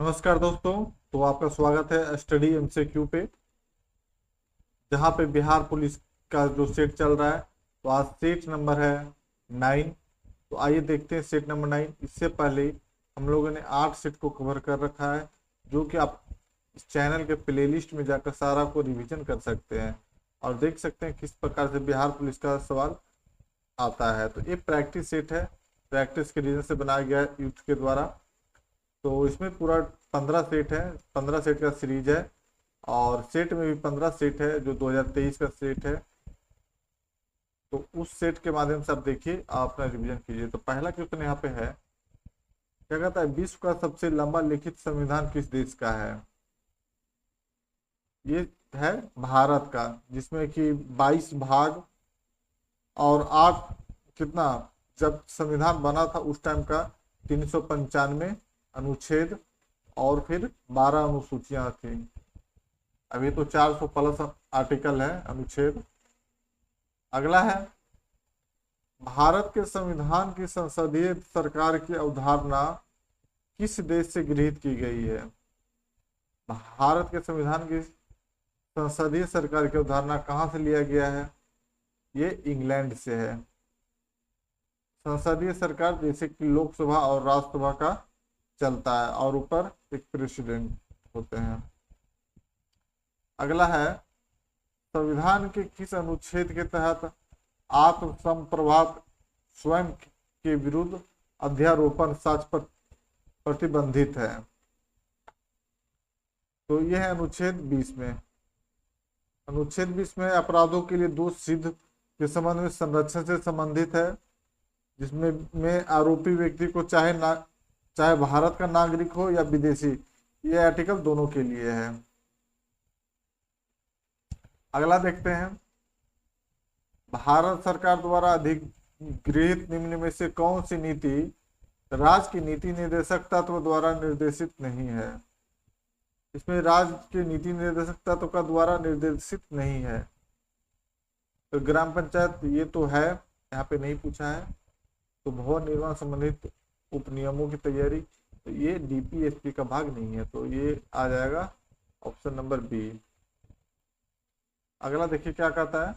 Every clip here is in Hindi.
नमस्कार दोस्तों। तो आपका स्वागत है स्टडी एमसीक्यू पे, जहाँ पे बिहार पुलिस का जो सेट चल रहा है। तो आज सेट नंबर है 9। तो आइए देखते हैं सेट नंबर 9। इससे पहले हम लोगों ने 8 सेट को कवर कर रखा है, जो कि आप इस चैनल के प्लेलिस्ट में जाकर सारा को रिवीजन कर सकते हैं और देख सकते हैं किस प्रकार से बिहार पुलिस का सवाल आता है। तो ये प्रैक्टिस सेट है, प्रैक्टिस के रीजन से बनाया गया है यूथ के द्वारा। तो इसमें पूरा 15 सेट है, 15 सेट का सीरीज है और सेट में भी 15 सेट है जो 2023 का सेट है। तो उस सेट के माध्यम से आप देखिए, आप अपना रिवीजन कीजिए। तो पहला क्वेश्चन यहाँ पे है, क्या कहता है विश्व का सबसे लंबा लिखित संविधान किस देश का है? ये है भारत का, जिसमें कि 22 भाग और 8 कितना, जब संविधान बना था उस टाइम का 395 अनुच्छेद और फिर 12 अनुसूचियां थी। अभी तो 400 प्लस आर्टिकल है, अनुच्छेद। अगला है, भारत के संविधान की संसदीय सरकार की अवधारणा किस देश से गृहीत की गई है? भारत के संविधान की संसदीय सरकार की अवधारणा कहाँ से लिया गया है? ये इंग्लैंड से है। संसदीय सरकार जैसे कि लोकसभा और राज्यसभा का चलता है और ऊपर एक प्रेसिडेंट होते हैं। अगला है, संविधान के किस अनुच्छेद के तहत आत्मसंप्रभात स्वयं के विरुद्ध अध्यारोपण साक्ष्य पर प्रतिबंधित है? तो यह है अनुच्छेद 20 में। अनुच्छेद 20 में अपराधों के लिए दोष सिद्ध के संबंध में संरक्षण से संबंधित है, जिसमें आरोपी व्यक्ति को चाहे भारत का नागरिक हो या विदेशी, ये आर्टिकल दोनों के लिए है। अगला देखते हैं, भारत सरकार द्वारा अधिगृहित निम्न में से कौन सी नीति राज्य की नीति निर्देशक तत्व द्वारा निर्देशित नहीं है? इसमें राज्य के नीति निर्देशक तत्व का द्वारा निर्देशित नहीं है। तो ग्राम पंचायत ये तो है, यहाँ पे नहीं पूछा है। तो भवन निर्माण संबंधित उपनियमों की तैयारी, तो ये डीपीएसपी का भाग नहीं है, तो ये आ जाएगा ऑप्शन नंबर बी। अगला देखिए क्या कहता है,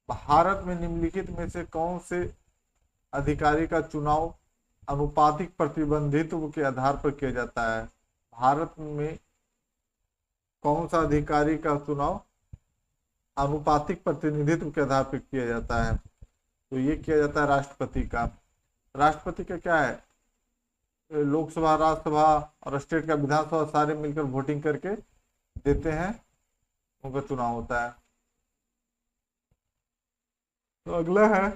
भारत में निम्नलिखित में से कौन से अधिकारी का चुनाव अनुपातिक प्रतिबंधित्व के आधार पर किया जाता है? भारत में कौन सा अधिकारी का चुनाव अनुपातिक प्रतिनिधित्व के आधार पर किया जाता है? तो ये किया जाता है राष्ट्रपति का। राष्ट्रपति का क्या है, लोकसभा, राज्यसभा और स्टेट का विधानसभा सारे मिलकर वोटिंग करके देते हैं, उनका चुनाव होता है। तो अगला है,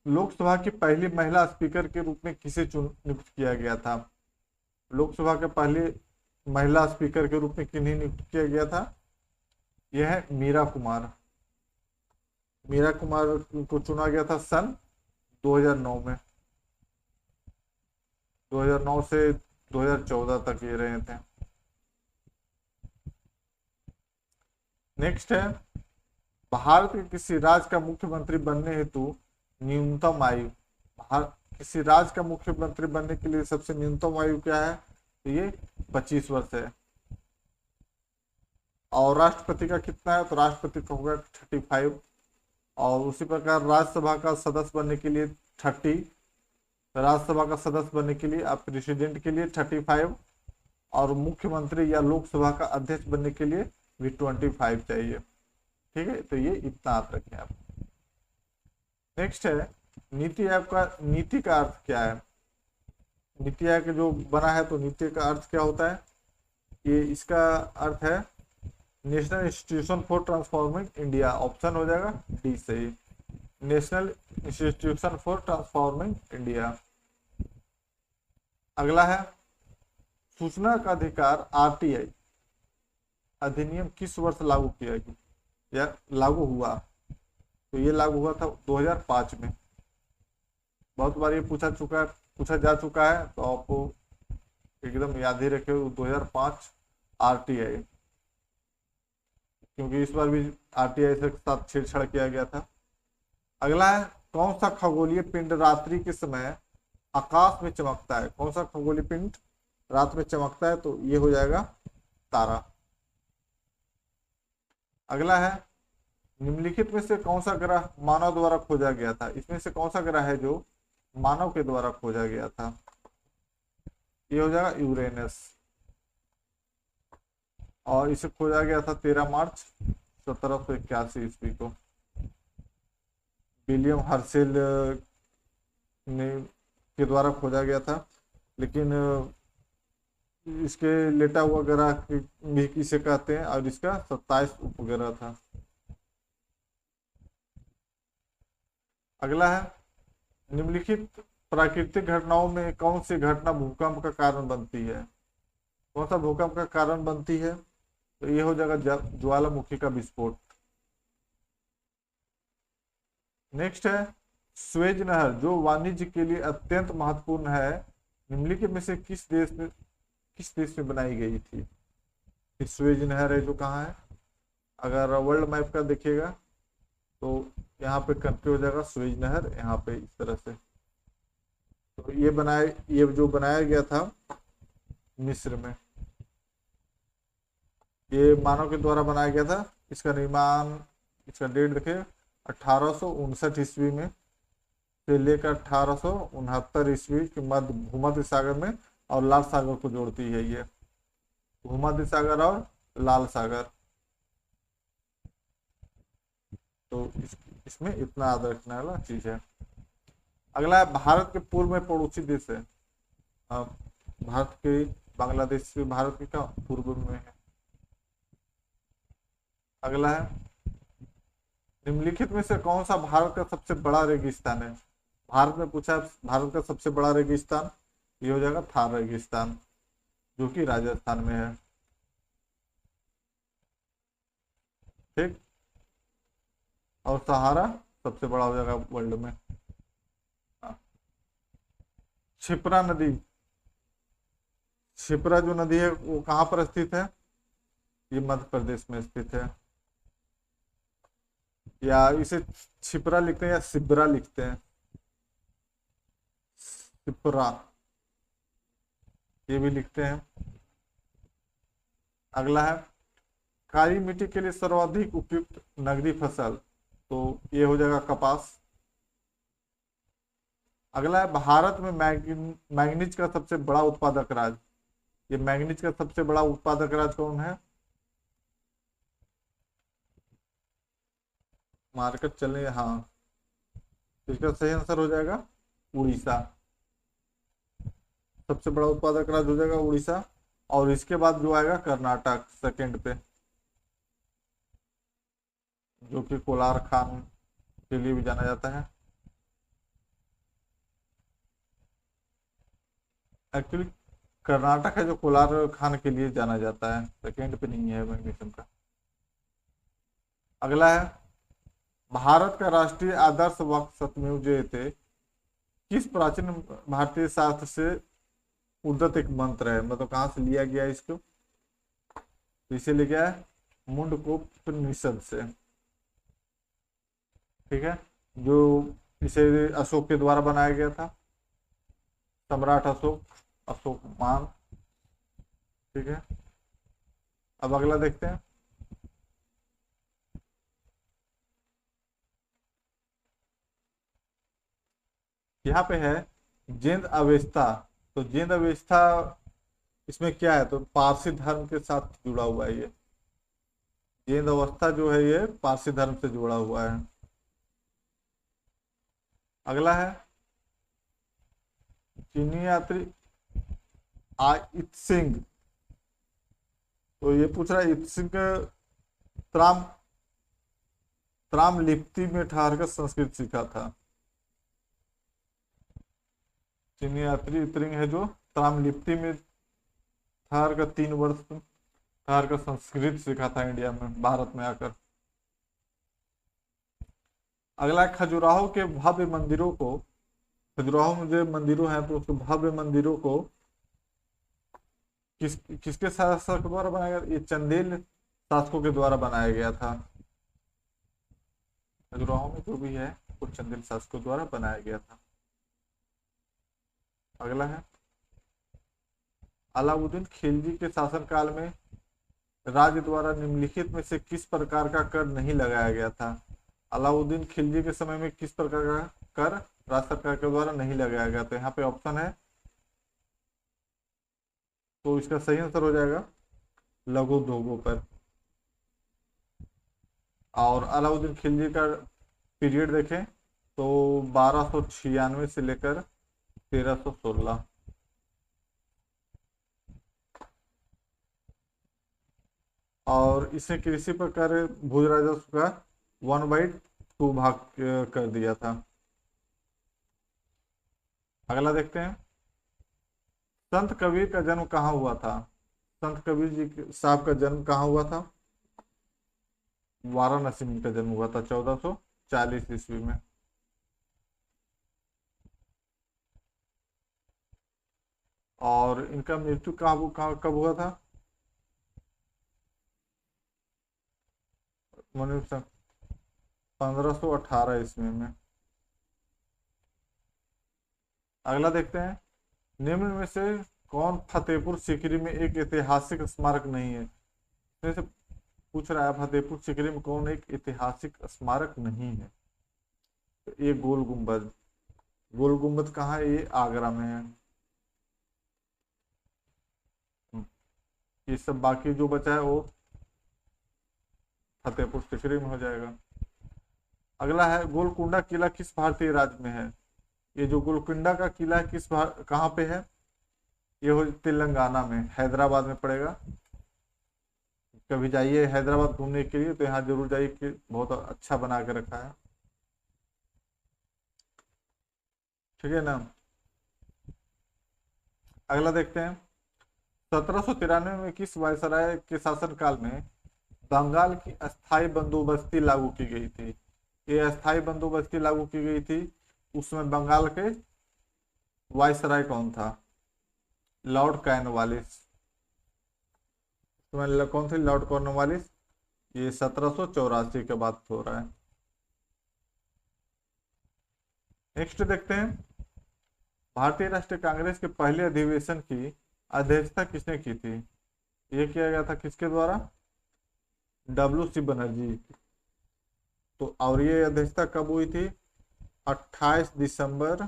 लोकसभा की पहली महिला स्पीकर के रूप में किसे नियुक्त किया गया था? लोकसभा के पहले महिला स्पीकर के रूप में किन्हें नियुक्त किया गया था? यह है मीरा कुमार। मीरा कुमार को चुना गया था सन 2009 में। 2009 से 2014 तक ये रहे थे। नेक्स्ट है, भारत के किसी राज्य का मुख्यमंत्री बनने हेतु न्यूनतम आयु, किसी राज्य का मुख्यमंत्री बनने के लिए सबसे न्यूनतम आयु क्या है? तो ये 25 वर्ष है। और राष्ट्रपति का कितना है? तो राष्ट्रपति का होगा 35। और उसी प्रकार राज्यसभा का सदस्य बनने के लिए 30, राज्यसभा का सदस्य बनने के लिए आप प्रेसिडेंट के लिए 35 और मुख्यमंत्री या लोकसभा का अध्यक्ष बनने के लिए भी 25 चाहिए। ठीक है, तो ये इतना याद रखें आप। नेक्स्ट है, नीति आयोग का नीति का अर्थ क्या है? नीति आयोग जो बना है, तो नीति का अर्थ क्या होता है? ये इसका अर्थ है national institution for transforming India. Option हो जाएगा डी सही, national institution for transforming India. अगला है, सूचना का अधिकार आरटीआई अधिनियम किस वर्ष लागू किया गया या लागू हुआ? तो ये लागू हुआ था 2005 में। बहुत बार ये पूछा जा चुका है, तो आपको एकदम याद ही रखे 2005 आरटीआई, क्योंकि इस बार भी आरटीआई के साथ छेड़छाड़ किया गया था। अगला है, कौन सा खगोलीय पिंड रात्रि के समय आकाश में चमकता है, कौन सा खगोलीय पिंड रात में चमकता है, तो ये हो जाएगा तारा। अगला है, निम्नलिखित में से कौन सा ग्रह मानव द्वारा खोजा गया था, इसमें से कौन सा ग्रह है जो मानव के द्वारा खोजा गया था, ये हो जाएगा यूरेनस। और इसे खोजा गया था 13 मार्च 1781 ईस्वी को। विलियम हर्शेल ने के द्वारा खोजा गया था, लेकिन इसके लेटा हुआ ग्रह भी किसे कहते हैं, और इसका 27 उपग्रह था। अगला है, निम्नलिखित प्राकृतिक घटनाओं में कौन सी घटना भूकंप का कारण बनती है, कौन सा भूकंप का कारण बनती है, तो ये हो जाएगा ज्वालामुखी का विस्फोट। नेक्स्ट है, स्वेज नहर जो वाणिज्य के लिए अत्यंत महत्वपूर्ण है, निम्नलिखित में से किस देश में बनाई गई थी। स्वेज नहर है जो कहाँ है, अगर वर्ल्ड मैप का देखिएगा तो यहाँ पे कंट्री हो जाएगा स्वेज नहर, यहाँ पे इस तरह से। तो ये जो बनाया गया था मिस्र में, ये मानव के द्वारा बनाया गया था। इसका निर्माण, इसका डेट देखिए 1859 ईस्वी में से लेकर 1869 ईस्वी के मध्य भूमध्य सागर में और लाल सागर को जोड़ती है। ये भूमध्य सागर और लाल सागर, तो इसमें इतना याद रखने वाला चीज है। अगला है, भारत के पूर्व में पड़ोसी देश है, भारत के बांग्लादेश से भारत के क्या पूर्व में है। अगला है, निम्नलिखित में से कौन सा भारत का सबसे बड़ा रेगिस्तान है, भारत में पूछा भारत का सबसे बड़ा रेगिस्तान, ये हो जाएगा थार रेगिस्तान जो कि राजस्थान में है। ठीक, और सहारा सबसे बड़ा हो जाएगा वर्ल्ड में। क्षिप्रा नदी, क्षिप्रा जो नदी है वो कहाँ पर स्थित है, ये मध्य प्रदेश में स्थित है। या इसे क्षिप्रा लिखते हैं या सिब्रा लिखते हैं, सिप्रा ये भी लिखते हैं। अगला है, काली मिट्टी के लिए सर्वाधिक उपयुक्त नगदी फसल, तो ये हो जाएगा कपास। अगला है, भारत में मैंगनीज का सबसे बड़ा उत्पादक राज्य, ये मैंगनीज का सबसे बड़ा उत्पादक राज्य कौन है, मार्केट चलने, हाँ इसका सही आंसर हो जाएगा उड़ीसा, सबसे बड़ा उत्पादक राज्य हो जाएगा उड़ीसा। और इसके बाद जो आएगा कर्नाटक सेकंड पे, जो कि कोलार खान के लिए भी जाना जाता है। एक्चुअली कर्नाटक है जो कोलार खान के लिए जाना जाता है, सेकंड पे नहीं है मैग्नीशियम का। अगला है, भारत का राष्ट्रीय आदर्श वाक्य सत्यमेव जयते किस प्राचीन भारतीय शास्त्र से उद्धत एक मंत्र है, मतलब कहाँ से लिया गया इसको, तो इसे लिया गया है मुंडकोपनिषद से। ठीक है, जो इसे अशोक के द्वारा बनाया गया था, सम्राट अशोक, अशोकमान। ठीक है, अब अगला देखते हैं। यहाँ पे है जिंद अवेस्ता, तो जिंद अवेस्ता इसमें क्या है, तो पारसी धर्म के साथ जुड़ा हुआ है। ये जिंद अवस्था जो है ये पारसी धर्म से जुड़ा हुआ है। अगला है, चीनी यात्री इत्सिंग, तो ये पूछ रहा है इत्सिंग त्राम त्राम लिप्ति में ठहर कर संस्कृत सीखा था। चीनी यात्री इत्सिंग है जो त्राम लिप्ति में ठहर कर 3 वर्ष ठहर कर संस्कृत सीखा था इंडिया में, भारत में आकर। अगला, खजुराहो के भव्य मंदिरों को, खजुराहो में जो मंदिरों हैं तो उसके भव्य मंदिरों को किसके शासक द्वारा बनाया गया, ये चंदेल शासकों के द्वारा बनाया गया था। खजुराहो में जो भी है वो चंदेल शासकों द्वारा बनाया गया था। अगला है अलाउद्दीन खिलजी के शासनकाल में राज्य द्वारा निम्नलिखित में से किस प्रकार का कर नहीं लगाया गया था। अलाउद्दीन खिलजी के समय में किस प्रकार का कर राज्य सरकार के द्वारा नहीं लगाया गया। तो यहाँ पे ऑप्शन है, तो इसका सही आंसर हो जाएगा लघु उद्योगों पर। और अलाउद्दीन खिलजी का पीरियड देखें तो 1296 से लेकर 1316। और इसे कृषि पर कर भूज राजस्व का 1/2 भाग कर दिया था। अगला देखते हैं संत कबीर का जन्म कहाँ हुआ था। संत कबीर जी साहब का जन्म कहाँ हुआ था। वाराणसी में इनका जन्म हुआ था 1440 ईस्वी में। और इनका मृत्यु कब हुआ था। 1518 ईस्वी में। अगला देखते हैं निम्न में से कौन फतेहपुर सीकरी में एक ऐतिहासिक स्मारक नहीं है। जैसे पूछ रहा है फतेहपुर सीकरी में कौन एक ऐतिहासिक स्मारक नहीं है। तो ये गोल गुंबद। गोल गुंबद कहाँ है, ये आगरा में है। ये सब बाकी जो बचा है वो फतेहपुर सीकरी में हो जाएगा। अगला है गोलकुंडा किला किस भारतीय राज्य में है। ये जो गोलकुंडा का किला है कहाँ पे है। ये हो तेलंगाना में, हैदराबाद में पड़ेगा। कभी जाइए हैदराबाद घूमने के लिए तो यहाँ जरूर जाइए कि बहुत अच्छा बना के रखा है। ठीक है ना। अगला देखते हैं 1793 में किस वायसराय के शासनकाल में बंगाल की अस्थाई बंदोबस्ती लागू की गई थी। ये अस्थाई बंदोबस्ती लागू की गई थी, उसमें बंगाल के वायसराय कौन था। Lord Cornwallis. उसमें कौन थे लॉर्ड कॉर्नवालिस। ये 1784 के बाद हो रहा है। नेक्स्ट देखते हैं भारतीय राष्ट्रीय कांग्रेस के पहले अधिवेशन की अध्यक्षता किसने की थी। ये किया गया था किसके द्वारा, WC बनर्जी। तो और ये अध्यक्षता कब हुई थी, 28 दिसंबर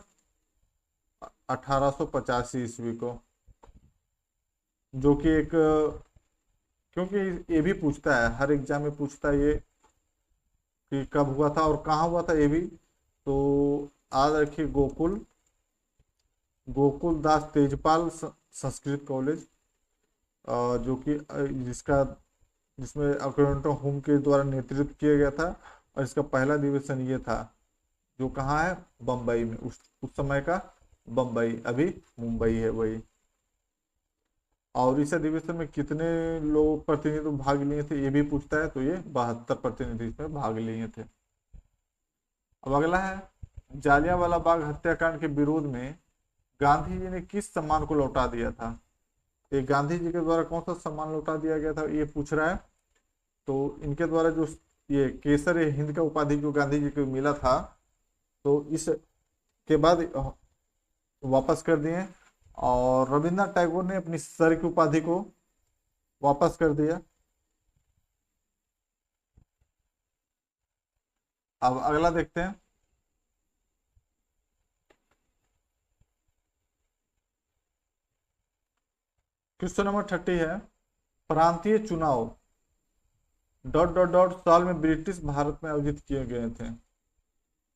1885 ईस्वी को। जो कि एक, क्योंकि ये भी पूछता है हर एग्जाम में पूछता है ये कि कब हुआ था और कहाँ हुआ था ये भी। तो याद रखिए गोकुल दास तेजपाल संस्कृत कॉलेज, जो कि जिसमें अकॉर्डिंग होम के द्वारा नेतृत्व किया गया था। और इसका पहला अधिवेशन ये था जो कहाँ है, बम्बई में। उस समय का बम्बई, अभी मुंबई है वही। और इस अधिवेशन में कितने लोग प्रतिनिधि भाग लिए थे ये भी पूछता है। तो ये 72 प्रतिनिधि इसमें भाग लिए थे। अब अगला है जालियांवाला बाग हत्याकांड के विरोध में गांधी जी ने किस सम्मान को लौटा दिया था। ये गांधी जी के द्वारा कौन सा सम्मान लौटा दिया गया था ये पूछ रहा है। तो इनके द्वारा जो ये केसर हिंद का उपाधि जो गांधी जी को मिला था, तो इस के बाद वापस कर दिए। और रविन्द्रनाथ टैगोर ने अपनी सर की उपाधि को वापस कर दिया। अब अगला देखते हैं क्वेश्चन नंबर 30 है प्रांतीय चुनाव ... साल में ब्रिटिश भारत में आयोजित किए गए थे।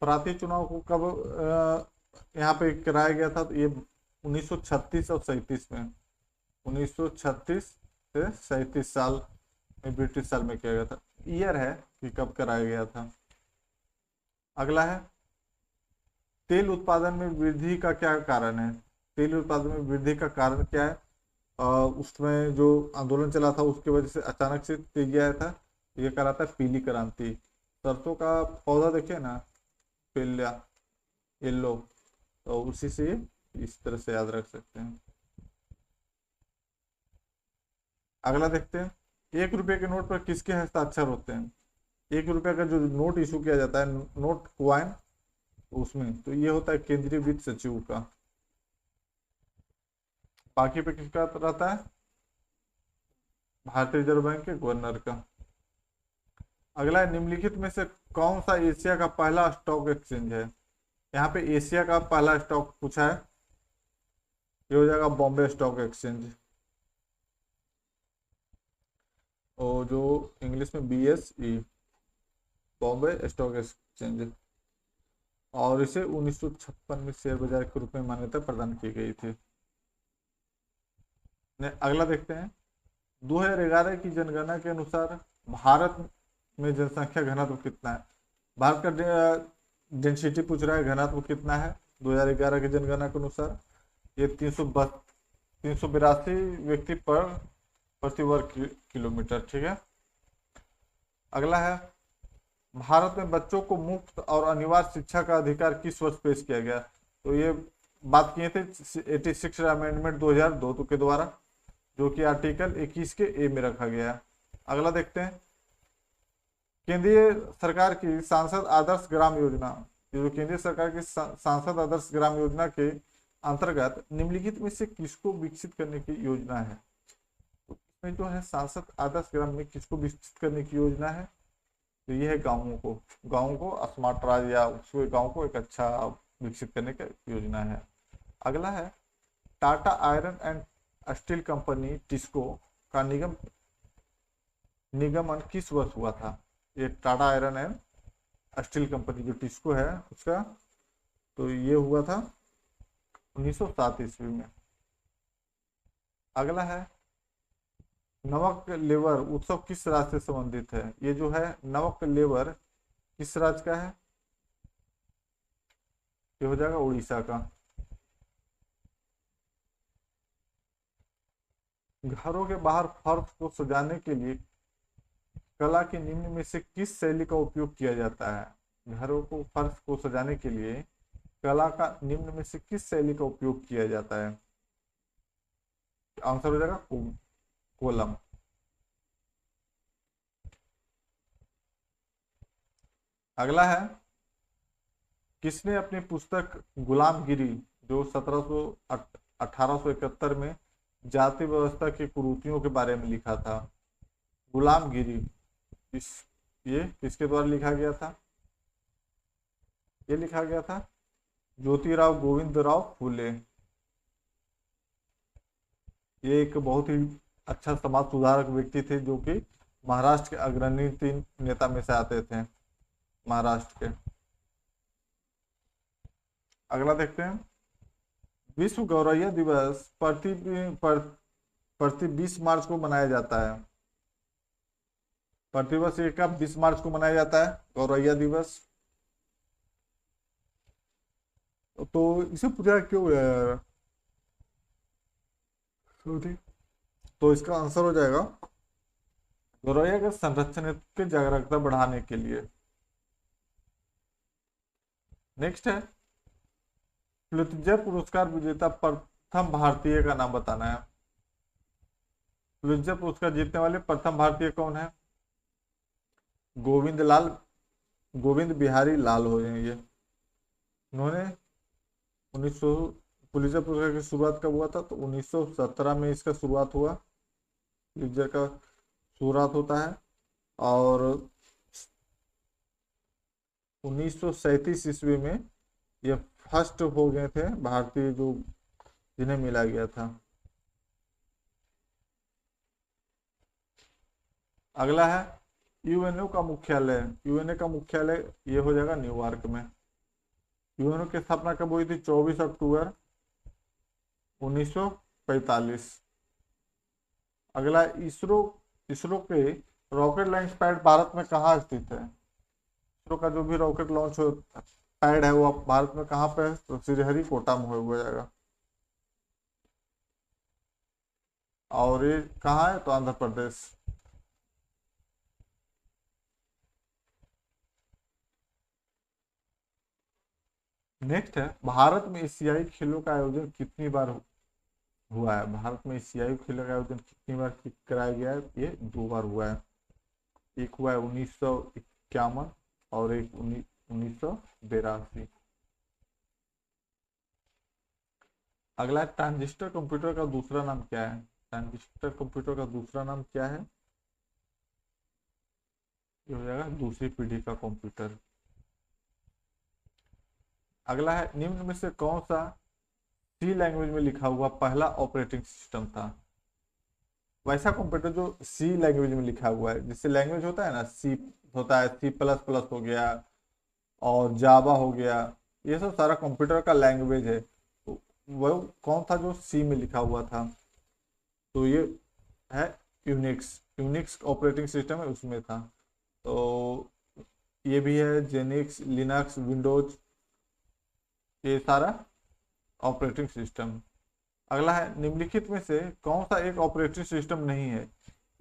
प्रांतीय चुनाव को कब यहाँ पे कराया गया था। तो ये 1936 और 37 में, 1936 से 37 साल में ब्रिटिश साल में किया गया था। ईयर है कि कब कराया गया था। अगला है तेल उत्पादन में वृद्धि का क्या कारण है। तेल उत्पादन में वृद्धि का कारण क्या है। उसमें जो आंदोलन चला था उसके वजह से अचानक से तेजी आया था। ये कहलाता है पीली क्रांति। सरसों का पौधा देखिए ना, पीला येलो, तो उसी से इस तरह से याद रख सकते हैं। अगला देखते हैं 1 रुपये के नोट पर किसके हस्ताक्षर होते हैं। 1 रुपये का जो नोट इशू किया जाता है, नोट क्वाइन, उसमें तो ये होता है केंद्रीय वित्त सचिव का। बाकी पे किसका रहता है? भारतीय रिजर्व बैंक के गवर्नर का। अगला है, निम्नलिखित में से कौन सा एशिया का पहला स्टॉक एक्सचेंज है? यहाँ पे एशिया का पहला स्टॉक पूछा है, ये हो जाएगा बॉम्बे स्टॉक एक्सचेंज, और जो इंग्लिश में BSE, बॉम्बे स्टॉक एक्सचेंज। और इसे 1956 में शेयर बाजार के रूप में मान्यता प्रदान की गई थी। अगला देखते हैं, 2011 की जनगणना के अनुसार भारत में जनसंख्या घनत्व कितना है? भारत का डेंसिटी पूछ रहा है, घनत्व कितना है 2011 की जनगणना के अनुसार? ये 382 व्यक्ति पर प्रति वर्ग किलोमीटर, ठीक है। अगला है, भारत में बच्चों को मुफ्त और अनिवार्य शिक्षा का अधिकार किस वर्ष पेश किया गया? तो ये बात किए थे 86 अमेंडमेंट 2002 के द्वारा, जो कि आर्टिकल 21 के ए में रखा गया है। अगला देखते हैं, केंद्रीय सरकार की सांसद आदर्श ग्राम योजना, जो केंद्रीय सरकार की सांसद आदर्श ग्राम योजना के अंतर्गत निम्नलिखित में से किसको विकसित करने की योजना है? तो इसमें जो है सांसद आदर्श ग्राम में किसको विकसित करने की योजना है? तो ये है गाँवों को स्मार्ट राज्य या उसके गाँव को एक अच्छा विकसित करने की योजना है। अगला है, Tata iron and steel company TISCO का निगमन किस वर्ष हुआ था? ये Tata iron and steel company जो टिस्को है उसका, तो ये हुआ था 1907 ईस्वी में। अगला है, नमक लेवर उत्सव किस राज्य से संबंधित है? ये जो है नमक लेवर किस राज्य का है? ये हो जाएगा उड़ीसा का। घरों के बाहर फर्श को सजाने के लिए कला के निम्न में से किस शैली का उपयोग किया जाता है? घरों को फर्श को सजाने के लिए कला का निम्न में से किस शैली का उपयोग किया जाता है? आंसर हो जाएगा कोलम। अगला है, किसने अपनी पुस्तक गुलामगिरी जो 1871 में जाति व्यवस्था की कुरीतियों के बारे में लिखा था? गुलामगिरी ये किसके द्वारा लिखा गया था? ये लिखा गया था ज्योतिराव गोविंदराव फूले। ये एक बहुत ही अच्छा समाज सुधारक व्यक्ति थे, जो कि महाराष्ट्र के अग्रणी 3 नेता में से आते थे, महाराष्ट्र के। अगला देखते हैं, विश्व गौरैया दिवस प्रति 20 मार्च को मनाया जाता है। प्रतिवर्ष ये कब 20 मार्च को मनाया जाता है गौरैया दिवस? तो इसे पूछा क्यों यार? तो इसका आंसर हो जाएगा गौरैया के संरक्षण की जागरूकता बढ़ाने के लिए। नेक्स्ट है, पुलित्जर पुरस्कार विजेता प्रथम भारतीय का नाम बताना है। पुलित्जर पुरस्कार जीतने वाले प्रथम भारतीय कौन है? गोविंद बिहारी लाल हो हैं ये। उन्होंने 1900 पुलित्जर पुरस्कार की शुरुआत कब हुआ था? तो 1917 में इसका शुरुआत हुआ, पुलित्जर का शुरुआत होता है। और 1937 ईस्वी में ये फर्स्ट हो गए थे भारतीय जो जिन्हें मिला गया था। अगला है, यूएनओ का मुख्यालय ये हो जाएगा न्यूयॉर्क में। यूएनओ की स्थापना कब हुई थी? 24 अक्टूबर 1945। अगला, इसरो के रॉकेट लॉन्च पैड भारत में कहाँ स्थित है? इसरो का जो भी रॉकेट लॉन्च पैड है वो भारत में कहाँ पे है? तो श्रीहरिकोटा में हो जाएगा। और ये कहाँ है? तो आंध्र प्रदेश। नेक्स्ट है, भारत में एशियाई खेलों का आयोजन कितनी बार हुआ है? भारत में एशियाई खेलों का आयोजन कितनी बार कराया गया है? ये 2 बार हुआ है। एक हुआ है 1951 और एक 1982। अगला है ट्रांजिस्टर कंप्यूटर का दूसरा नाम क्या है? ट्रांजिस्टर कंप्यूटर का दूसरा नाम क्या है? ये हो जाएगा दूसरी पीढ़ी का कंप्यूटर। अगला है निम्न में से कौन सा सी लैंग्वेज में लिखा हुआ पहला ऑपरेटिंग सिस्टम था? वैसा कंप्यूटर जो सी लैंग्वेज में लिखा हुआ है, जिससे लैंग्वेज होता है ना, सी होता है, सी प्लस प्लस हो गया और जावा हो गया, ये सब सारा कंप्यूटर का लैंग्वेज है। तो वह कौन था जो सी में लिखा हुआ था? तो ये है यूनिक्स। यूनिक्स ऑपरेटिंग सिस्टम है, उसमें था। तो ये भी है जेनिक्स, लिनक्स, विंडोज, ये सारा ऑपरेटिंग सिस्टम। अगला है निम्नलिखित में से कौन सा एक ऑपरेटिंग सिस्टम नहीं है?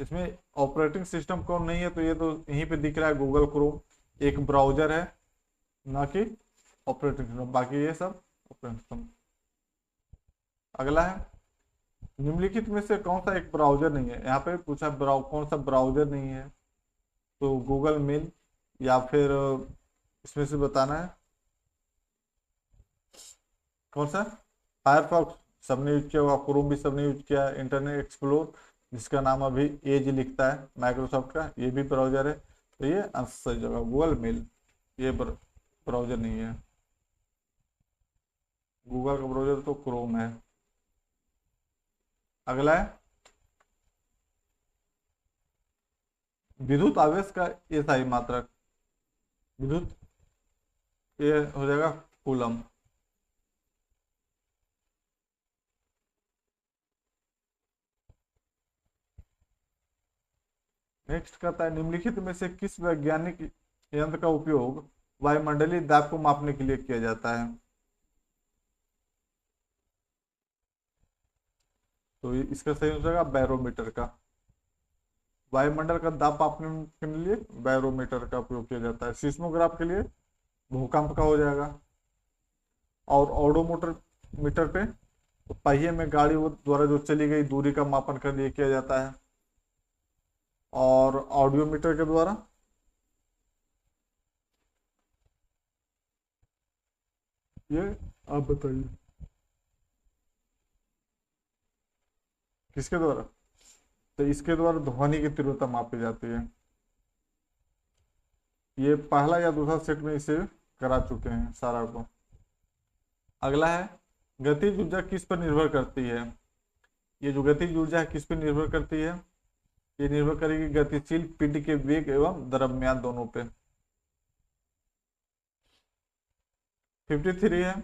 इसमें ऑपरेटिंग सिस्टम कौन नहीं है? तो ये तो यहीं पे दिख रहा है, गूगल क्रोम एक ब्राउजर है, ना कि ऑपरेटिंग सिस्टम। बाकी ये सब ऑपरेटिंग सिस्टम। अगला है निम्नलिखित में से कौन सा एक ब्राउजर नहीं है? यहाँ पे पूछा कौन सा ब्राउजर नहीं है, तो गूगल मेल या फिर इसमें से बताना है कौन सा। फायरफॉक्स सबने यूज किया होगा, क्रोम भी सबने यूज किया है, इंटरनेट एक्सप्लोर जिसका नाम अभी एज लिखता है माइक्रोसॉफ्ट का, ये भी ब्राउजर है। तो ये आंसर सही जगह गूगल मेल, ये ब्राउजर नहीं है। गूगल का ब्राउजर तो क्रोम है। अगला है विद्युत आवेश का एसआई मात्रक। विद्युत, ये हो जाएगा कूलम। नेक्स्ट करता है निम्नलिखित में से किस वैज्ञानिक यंत्र का उपयोग वायुमंडलीय दाब को मापने के लिए किया जाता है? तो इसका सही हो जाएगा बैरोमीटर का। वायुमंडल का दाब मापने के लिए बैरोमीटर का उपयोग किया जाता है। सिस्मोग्राफ के लिए भूकंप का हो जाएगा। और ऑडोमीटर मीटर पे तो पहिए में गाड़ी द्वारा जो चली गई दूरी का मापन कर लिए किया जाता है। और ऑडियोमीटर के द्वारा ये आप बताइए किसके द्वारा? तो इसके द्वारा ध्वनि की तीव्रता मापी जाती है। ये पहला या दूसरा सेट में इसे करा चुके हैं सारा को। अगला है गतिज ऊर्जा किस पर निर्भर करती है? ये जो गतिज ऊर्जा है किस पर निर्भर करती है? ये निर्भर करेगी गतिशील पिंड के वेग एवं द्रव्यमान दोनों पे। 53 है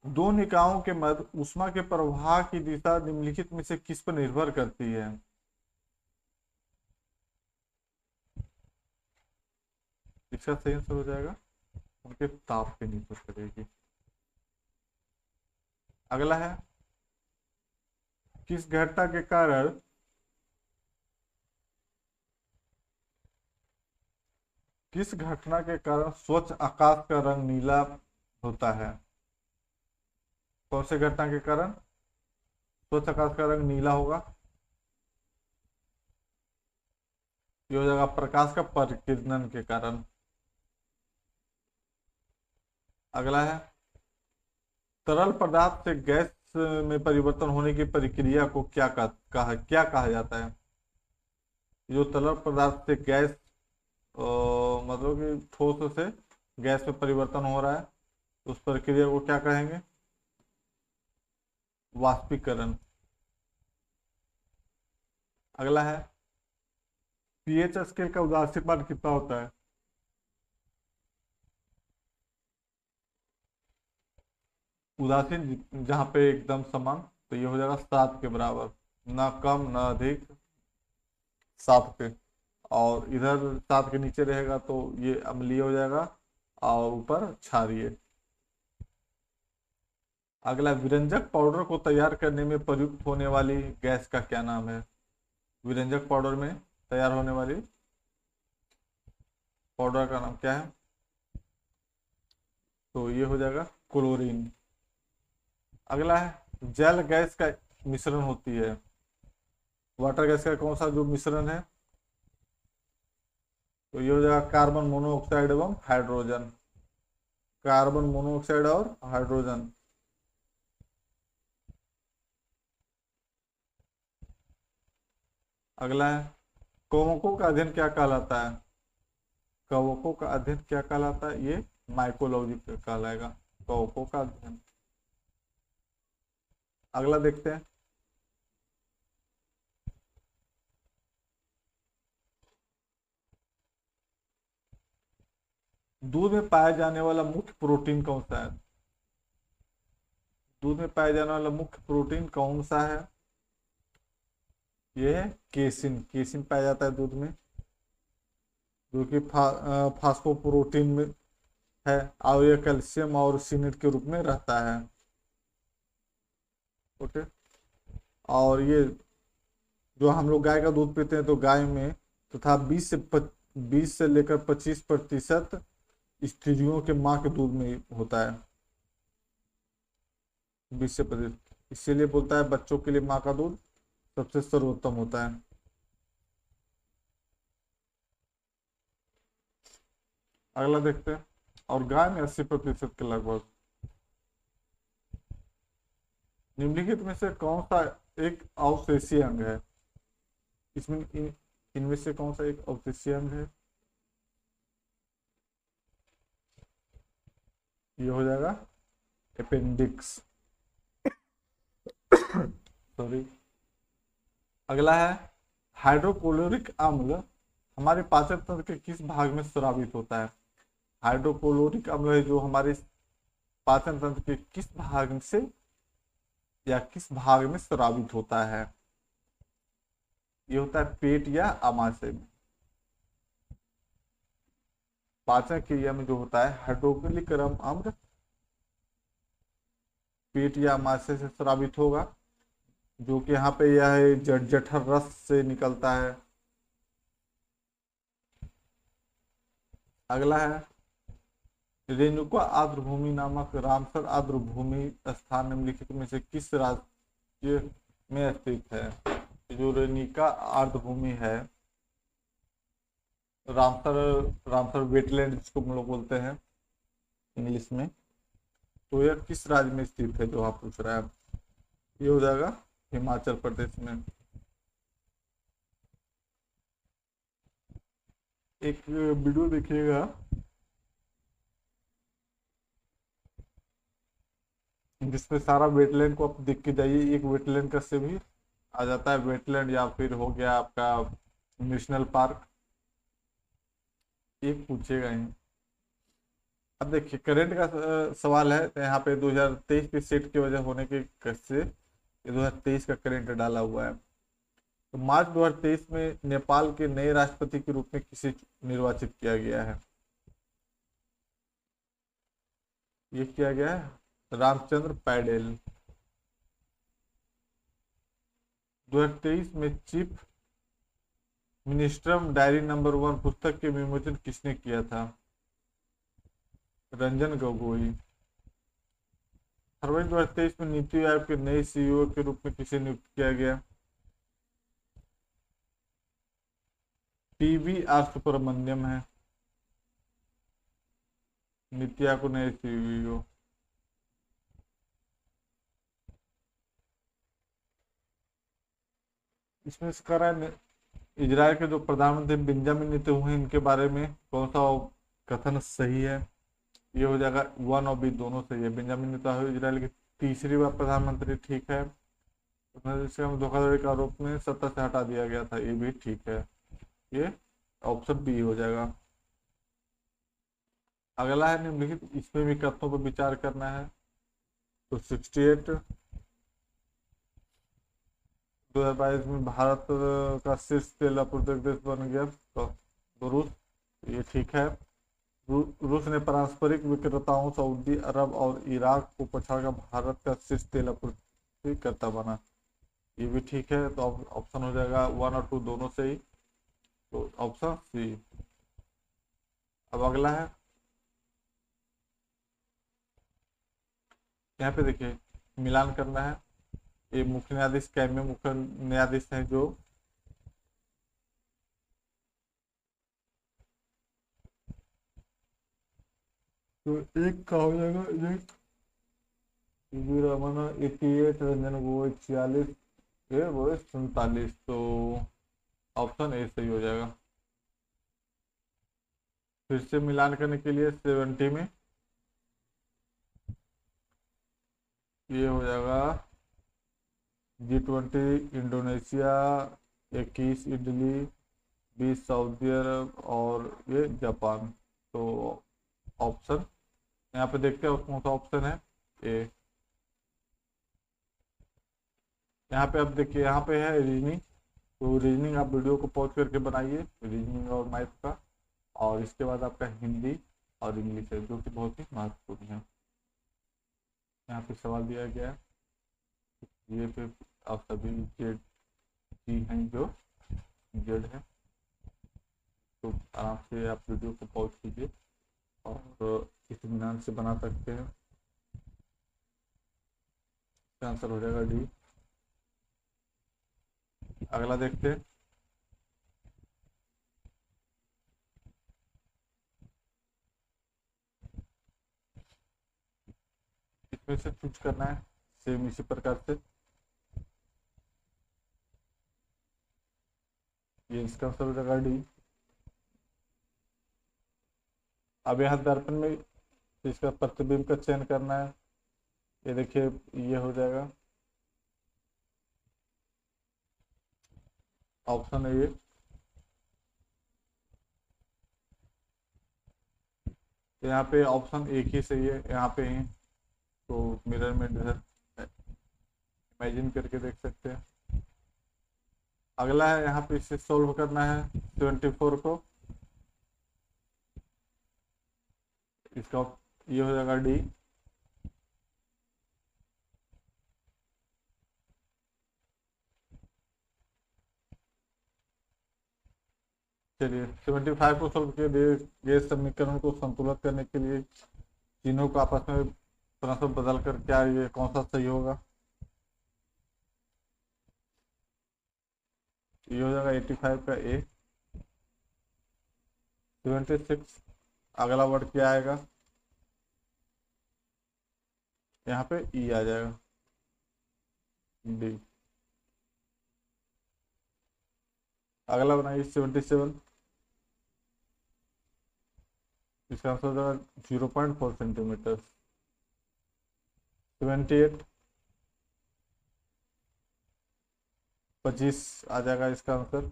दो निकायों के मध्य ऊष्मा के प्रवाह की दिशा निम्नलिखित में से किस पर निर्भर करती है? इसका सही आंसर हो जाएगा उनके ताप पे निर्भर करेगी। अगला है किस घटना के कारण स्वच्छ आकाश का रंग नीला होता है? कौन से घटना के कारण स्वच्छ आकाश का रंग नीला होगा? ये हो जाएगा प्रकाश का परिकिरणन के कारण। अगला है तरल पदार्थ से गैस में परिवर्तन होने की प्रक्रिया को क्या कहा जाता है? जो तरल पदार्थ से गैस मतलब कि ठोस से गैस में परिवर्तन हो रहा है, तो उस प्रक्रिया को क्या कहेंगे? वाष्पीकरण। अगला है पीएच स्केल का उदासीन मान कितना होता है? उदासीन जहां पे एकदम समान, तो ये हो जाएगा 7 के बराबर, ना कम ना अधिक, 7 पे। और इधर 7 के नीचे रहेगा तो ये अम्लीय हो जाएगा और ऊपर क्षारीय। अगला विरंजक पाउडर को तैयार करने में प्रयुक्त होने वाली गैस का क्या नाम है? विरंजक पाउडर में तैयार होने वाली पाउडर का नाम क्या है? तो ये हो जाएगा क्लोरीन। अगला है जल गैस का मिश्रण होती है, वाटर गैस का कौन सा जो मिश्रण है? तो ये हो जाएगा कार्बन मोनोऑक्साइड एवं हाइड्रोजन। कार्बन मोनोऑक्साइड और हाइड्रोजन, अगला है कवकों का अध्ययन क्या कहलाता है? कवकों का अध्ययन क्या कहलाता है? ये माइकोलॉजी कहलाएगा, कवकों का अध्ययन। अगला देखते हैं। दूध में पाया जाने वाला मुख्य प्रोटीन कौन सा है? दूध में पाया जाने वाला मुख्य प्रोटीन कौन सा है? ये है केसिन। केसिन पाया जाता है दूध में, जो कि फास्फोप्रोटीन में है, और यह कैल्शियम और सिनेट के रूप में रहता है। ओके। और ये जो हम लोग गाय का दूध पीते हैं, तो गाय में तथा 20 से लेकर 25% स्त्रियों के माँ के दूध में होता है, 20 से 25। इसीलिए बोलता है बच्चों के लिए माँ का दूध सबसे सर्वोत्तम होता है। अगला देखते हैं। और गाय में 80% के लगभग। निम्नलिखित में से कौन सा एक अवशेषीय अंग है? इनमें से कौन सा एक अवशेषीय अंग है? ये हो जाएगा अपेंडिक्स। सॉरी। अगला है हाइड्रोक्लोरिक अम्ल हमारे पाचन तंत्र के किस भाग में स्रावित होता है? हाइड्रोक्लोरिक अम्ल है जो हमारे पाचन तंत्र के किस भाग से या किस भाग में स्रावित होता है? ये होता है पेट या आमाशय में। पाचन क्रिया में जो होता है हाइड्रोक्लोरिक अम्ल पेट या आमाशय से स्रावित होगा, जो कि यहाँ पे यह जठर रस से निकलता है। अगला है रेणुका आर्द्रभूमि नामक रामसर आर्द्रभूमि स्थान निम्नलिखित में से किस राज्य में स्थित है? जो रेणुका आर्द्रभूमि है, रामसर वेटलैंड जिसको हम लोग बोलते हैं इंग्लिश में, तो यह किस राज्य में स्थित है जो आप पूछ रहे हैं? ये हो जाएगा हिमाचल प्रदेश में। एक वीडियो देखिएगा, जिसमें सारा वेटलैंड को आप देख के जाइए। एक वेटलैंड का से भी आ जाता है, वेटलैंड या फिर हो गया आपका नेशनल पार्क, एक पूछेगा ही। अब देखिए करंट का सवाल है, तो यहाँ पे 2023 के सेट की वजह होने के से ये 2023 का करंट डाला हुआ है। तो मार्च 2023 में नेपाल के नए राष्ट्रपति के रूप में किसे निर्वाचित किया गया है? ये किया गया है रामचंद्र पैडेल। 2023 में चीफ मिनिस्टर डायरी नंबर 1 पुस्तक के विमोचन किसने किया था? रंजन गोगोई। फरवरी 2023 में नीति आयोग के नए सीईओ के रूप में किसे नियुक्त किया गया? PVR सुब्रमण्यम है नीति आयोग को नए सीईओ। इसमें कह रहा है इजराइल के जो प्रधानमंत्री बेंजामिन नेतन्याहू हैं, इनके बारे में कौन सा कथन सही है? ये हो जाएगा 1 और B दोनों सही है। बेंजामिन नेतन्याहू इजराइल के तीसरी बार प्रधानमंत्री, ठीक है। धोखाधड़ी के आरोप में सत्ता से हटा दिया गया था, ये भी ठीक है। ये ऑप्शन B हो जाएगा। अगला है निम्नलिखित, इसमें भी कथनों पर विचार करना है। तो 68 2022 में भारत का शीर्ष तेल आपूर्तिक देश बन गया तो रूस, ये ठीक है। रूस ने पारंपरिक विक्रेताओं सऊदी अरब और इराक को पछाड़कर भारत का शीर्ष तेल आपूर्तिकर्ता बना, ये भी ठीक है। तो ऑप्शन हो जाएगा 1 और 2 दोनों से ही, तो ऑप्शन C। अब अगला है, यहाँ पे देखिए मिलान करना है। ये मुख्य न्यायाधीश कैबिनेट मुख्य न्यायाधीश हैं जो तो एक का हो जाएगा एक रमन 88, रंजन गोगोई 46, वो 47। तो ऑप्शन ए सही हो जाएगा। फिर से मिलान करने के लिए 70 में ये हो जाएगा G20 इंडोनेशिया, 21 इटली, 20 सऊदी अरब और ये जापान। तो ऑप्शन यहाँ पे देखते हैं कौन सा ऑप्शन है, ए। यहाँ पे अब देखिए यहाँ पे है रीजनिंग। तो रीजनिंग आप वीडियो को पॉज करके बनाइए, रीजनिंग और मैथ का। और इसके बाद आपका हिंदी और इंग्लिश है जो कि बहुत ही महत्वपूर्ण है। यहाँ पे सवाल दिया गया है, ये पे आप सभी जेड जी हैं जो जेड है। तो आराम से आप वीडियो को पॉज कीजिए और इत्मीनान से बना सकते हैं। इसका आंसर हो जाएगा डी। अगला देखते हैं। इसमें से चूज करना है सेम इसी प्रकार से। ये इसका आंसर हो जाएगा डी। अब यहाँ दर्पण में इसका प्रतिबिंब का चयन करना है। ये देखिए ये हो जाएगा ऑप्शन है ये। तो यहाँ पे ऑप्शन एक ही सही है यहाँ पे ही। तो मिरर में इमेजिन करके देख सकते हैं। अगला है यहाँ पे इसे सोल्व करना है 74 को। इसका ये हो जाएगा डी। चलिए 75 को सोल्व के लिए ये समीकरण को संतुलित करने के लिए तीनों को आपस में परस्पर बदल कर क्या ये कौन सा सही होगा। ये हो जाएगा 85 का ए। 76 अगला वर्ड क्या आएगा, यहाँ पे ई आ जाएगा डी। अगला बनाइए 77। इसका आंसर हो जाएगा 0.4 सेंटीमीटर। 78 25 आ जाएगा इसका आंसर।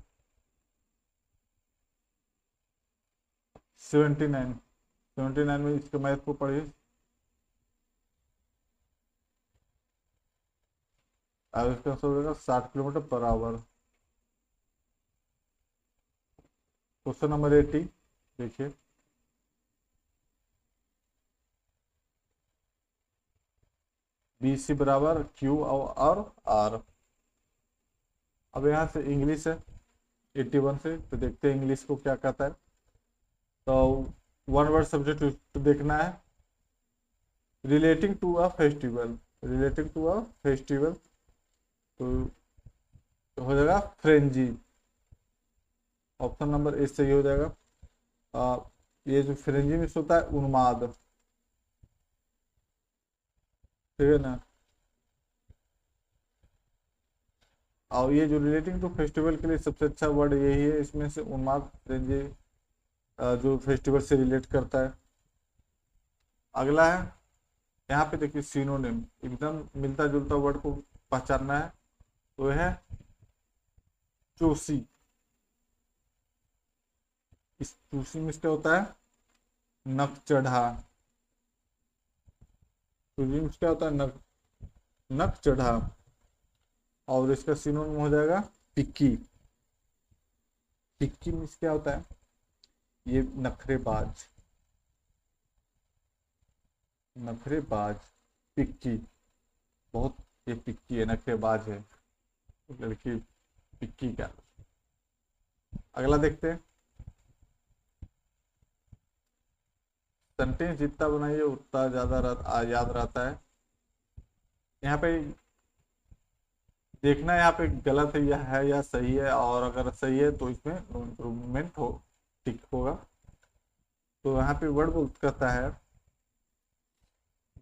79 में इसके मैथ को पढ़िए। अब इसका आंसर हो जाएगा 60 kilometre per hour. Question number 80 देखिए। BC बराबर Q और R। अब यहाँ से इंग्लिश है 81 से, तो देखते हैं इंग्लिश को क्या कहता है। तो वन वर्ड सब्जेक्ट देखना है, relating to a festival. Relating to a festival तो हो जाएगा फ्रेंजी। ऑप्शन नंबर ए सही हो जाएगा। ये जो फ्रेंजी में होता है उन्माद, ठीक है ना। और ये जो रिलेटिंग टू फेस्टिवल के लिए सबसे अच्छा वर्ड यही है इसमें से, उन्माद फ्रेंजी जो फेस्टिवल से रिलेट करता है। अगला है यहाँ पे देखिए सिनोनिम, एकदम मिलता जुलता वर्ड को पहचानना है। तो है चूसी। इस चूसी में क्या होता है, नक चढ़ा। चूसी में क्या होता है, नक चढ़ा। और इसका सिनोनिम हो जाएगा टिक्की। टिक्की में क्या होता है, ये नखरेबाज। नखरेबाज पिक्की, बहुत ये पिक्की है, नखरेबाज है लड़की पिक्की का। अगला देखते हैं। सेंटेंस जितना बनाइए उतना ज्यादा याद रहता है। यहाँ पे देखना है यहाँ पे गलत है या सही है, और अगर सही है तो इसमें इम्प्रूवमेंट हो ठीक होगा। तो यहाँ पे वर्ड कहता है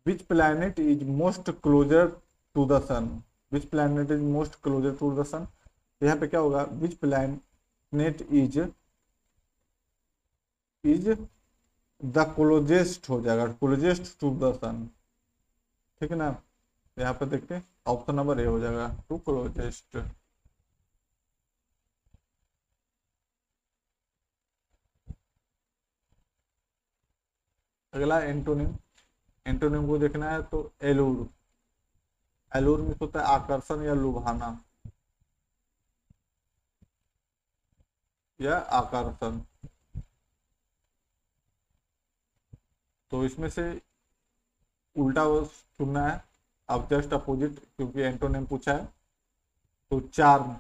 which planet is most closer to the sun. Which planet is most closer to the sun. यहाँ पे क्या होगा, which net is the closest हो जाएगा, क्लोजेस्ट टू द सन। ठीक है ना, यहाँ पे देखते हैं ऑप्शन नंबर ए हो जाएगा, टू क्लोजेस्ट। अगला एंटोनिम, एंटोनिम को देखना है तो एलूर, एलूर में होता है आकर्षण या लुभाना, या आकर्षण। तो इसमें से उल्टा चुनना है, अब जस्ट अपोजिट, क्योंकि एंटोनिम पूछा है। तो चार्म,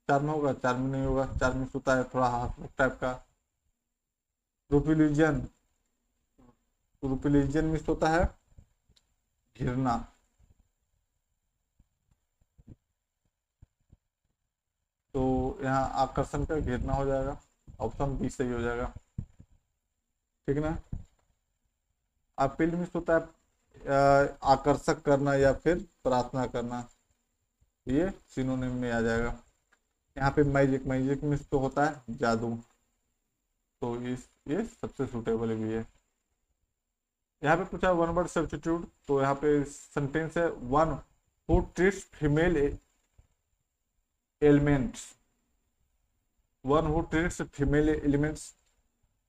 चार्म होगा, चार्म नहीं होगा, चार्म होता है थोड़ा हास्यक टाइप का। रूपिलिजन, रूपिलिजन में होता है घिरना। तो यहाँ आकर्षण का घिरना हो जाएगा, ऑप्शन बी सही हो जाएगा। ठीक ना, अपील में होता है आकर्षक करना या फिर प्रार्थना करना, ये सिनोनिम में आ जाएगा। यहाँ पे मैजिक, मैजिक में तो होता है जादू, तो ये सबसे सुटेबल भी है। यहाँ पे पूछा वन वर्ड सब्स्टिट्यूट, तो यहाँ पे सेंटेंस है one who treats female elements, one who treats female elements,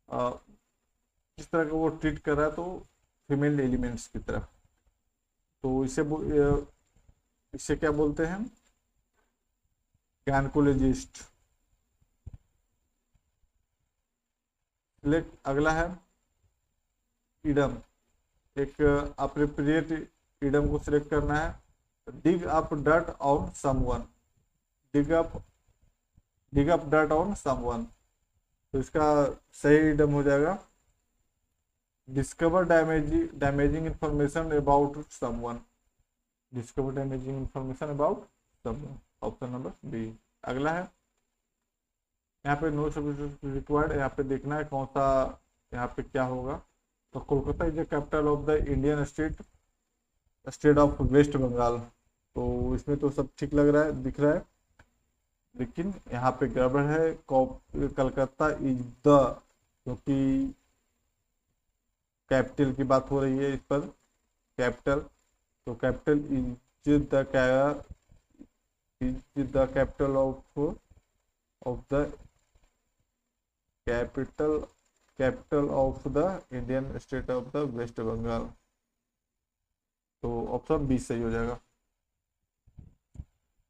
किस तरह का वो ट्रीट कर रहा है, तो फीमेल एलिमेंट्स की तरफ। तो इसे क्या बोलते हैं, गायनेकोलॉजिस्ट। अगला है इडम, एक अप्रोप्रिएट इडम को सिलेक्ट करना है। Dig up dirt on someone, dig up dirt on someone, तो इसका सही इडम हो जाएगा discover damaging information about someone, discover damaging information about someone, option number B. अगला है यहाँ पे नो सब्स्टिट्यूट रिक्वायर्ड, यहाँ पे देखना है कौन सा यहाँ पे क्या होगा। तो Kolkata is the capital of the Indian state of West Bengal, तो इसमें तो सब ठीक लग रहा है, दिख रहा है, लेकिन यहाँ पे गड़बड़ है। कलकत्ता इज द, क्योंकि कैपिटल की बात हो रही है इस पर, कैपिटल, तो capital is the capital of the capital of the Indian state of the West Bengal, तो ऑप्शन बी सही हो जाएगा।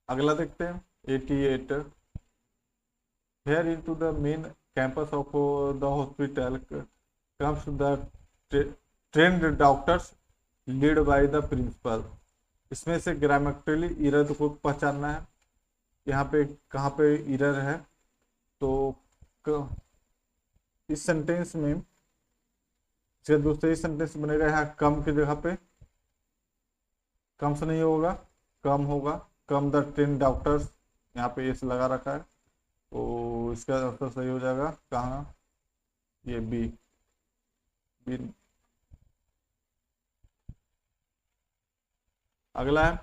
अगला देखते हैं 88, here into the main campus of the hospital comes the trained doctors lead by the principal. इसमें से ग्रामेटिकली इरर को पहचानना है, यहाँ पे कहाँ पे इरर है। तो इस सेंटेंस में इसका दूसरे सेंटेंस बनेगा, यहाँ कम की जगह पे कम से नहीं होगा, कम होगा, कम द ट्रेंड डॉक्टर्स, यहाँ पे एस लगा रखा है, तो इसका आंसर सही हो जाएगा कहाँ, ये बी। अगला है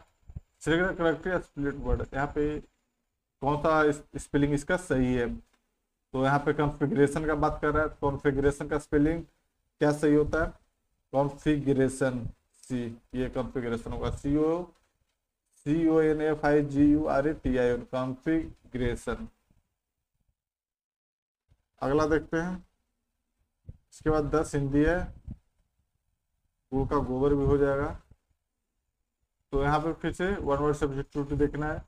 सिलेक्ट करेक्टली स्प्लिट वर्ड, यहाँ पे कौन सा स्पेलिंग इसका सही है। तो यहाँ पे कॉन्फ़िगरेशन का बात कर रहा है, कॉन्फ़िगरेशन का स्पेलिंग क्या सही होता है, कॉन्फ़िगरेशन, सी, ये कॉन्फ़िगरेशन होगा, CONFIGURATION, कॉन्फ़िगरेशन। अगला देखते हैं, इसके बाद 10 हिंदी है, गो का गोबर भी हो जाएगा। तो यहाँ पे फिर से वन वर्ड सब्स्टिट्यूट देखना है,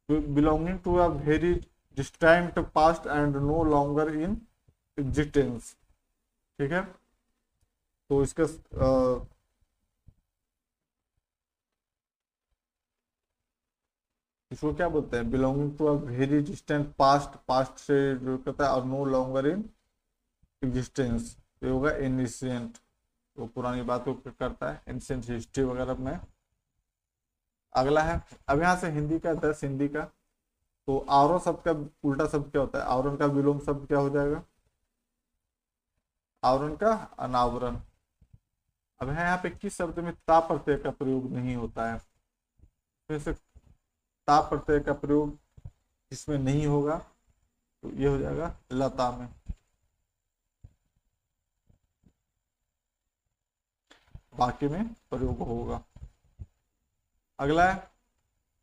belonging to a very distant past and no longer in existence. ठीक है, तो इसका इसको क्या बोलते हैं, belonging to a very distant past, past से जो कहता है, और नो लॉन्गर इन एग्जिस्टेंस, ये होगा एनिशियंट, वो पुरानी बातों को करता है, एंशियंट हिस्ट्री वगैरह में। अगला है, अब यहाँ से हिंदी का 10 हिंदी का, तो आवरण शब्द का उल्टा शब्द क्या होता है, आवरण का विलोम शब्द क्या हो जाएगा, आवरण का अनावरण। अब है यहाँ पे किस शब्द में ता प्रत्यय का प्रयोग नहीं होता है, फिर से ता प्रत्यय का प्रयोग इसमें नहीं होगा, तो ये हो जाएगा लता में। बाकी में प्रयोग होगा। अगला है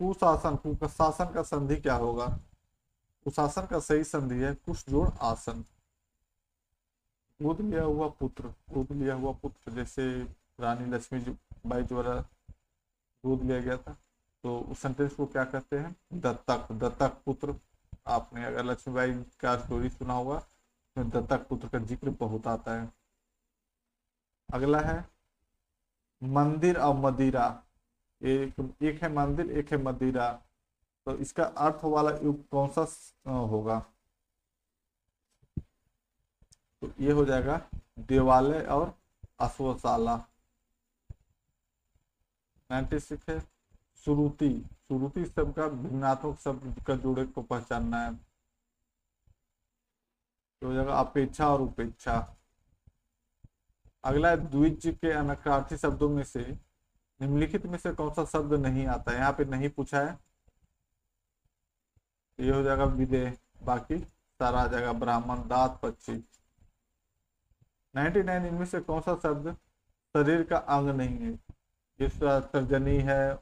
कुशासन। कुशासन का संधि क्या होगा? कुशासन का सही संधि है कुश जोड़ आसन। गोद लिया हुआ पुत्र, गोद लिया हुआ पुत्र, जैसे रानी लक्ष्मीबाई द्वारा गोद लिया गया था, तो उस सेंटेंस को क्या कहते हैं? दत्तक। दत्तक पुत्र। आपने अगर लक्ष्मीबाई का स्टोरी सुना होगा तो दत्तक पुत्र का जिक्र बहुत आता है। अगला है मंदिर और मदिरा। एक है मंदिर, एक है मदिरा, तो इसका अर्थ वाला युग कौन सा होगा? तो ये हो जाएगा देवालय और अश्वशाला। 96 है श्रुति। श्रुति शब्द का भिन्नात्मक शब्द का जोड़े को पहचानना है, तो हो जाएगा अपेक्षा और उपेक्षा। अगला है द्विज के अनर्थार्थी शब्दों में से निम्नलिखित में से कौन सा शब्द नहीं आता है? यहाँ पे नहीं पूछा है, ये हो जाएगा विदेह। बाकी सारा आ जाएगा ब्राह्मण, दात, पक्षी। 99 इनमें से कौन सा शब्द शरीर का अंग नहीं है? जिसका तर्जनी है,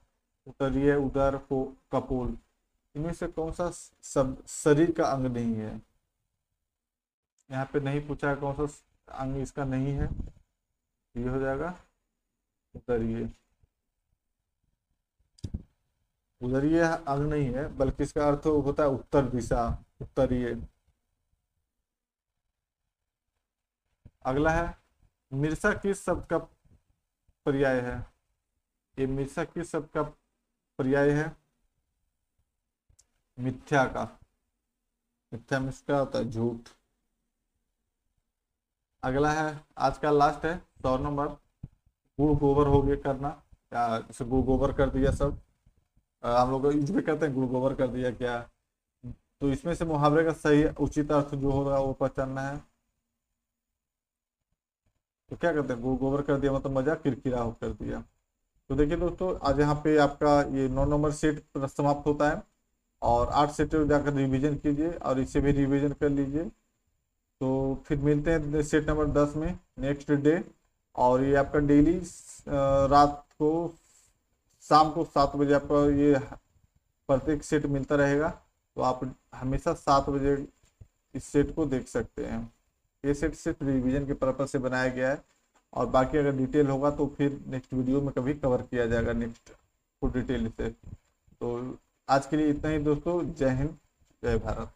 उत्तरीय, उदर, कपोल, इनमें से कौन सा शब्द शरीर का अंग नहीं है? यहाँ पे नहीं पूछा है कौन सा अंग इसका नहीं है, ये हो जाएगा उदरीय। उदरीय अंग नहीं है, बल्कि इसका अर्थ होता है उत्तर दिशा, उत्तरीय। अगला है मिर्सा किस शब्द का पर्याय है? ये मिर्सा किस शब्द का पर्याय है? मिथ्या का। मिथ्या में क्या होता है? झूठ। अगला है आज का लास्ट है 100 नंबर, गुड़ गोबर हो गया करना, या जैसे गुड़ गोबर कर दिया सब, हम लोग यूज भी करते हैं गुड़ गोबर कर दिया क्या, तो इसमें से मुहावरे का सही उचित अर्थ जो होगा वो पहचानना है। तो क्या करते हैं? गुड़ गोबर कर दिया मतलब मजा किरकिरा हो कर दिया। तो देखिए दोस्तों, आज यहाँ पे आपका ये 9 नंबर सेट समाप्त होता है, और 8 सेट जाकर रिवीजन कीजिए और इसे भी रिवीजन कर लीजिए। तो फिर मिलते हैं सेट नंबर 10 में नेक्स्ट डे, और ये आपका डेली रात को शाम को 7 बजे आपका ये प्रत्येक सेट मिलता रहेगा, तो आप हमेशा 7 बजे इस सेट को देख सकते हैं। ये सेट सिर्फ रिवीजन के पर्पज से बनाया गया है, और बाकी अगर डिटेल होगा तो फिर नेक्स्ट वीडियो में कभी कवर किया जाएगा नेक्स्ट फुल डिटेल से। तो आज के लिए इतना ही दोस्तों। जय हिंद, जय भारत।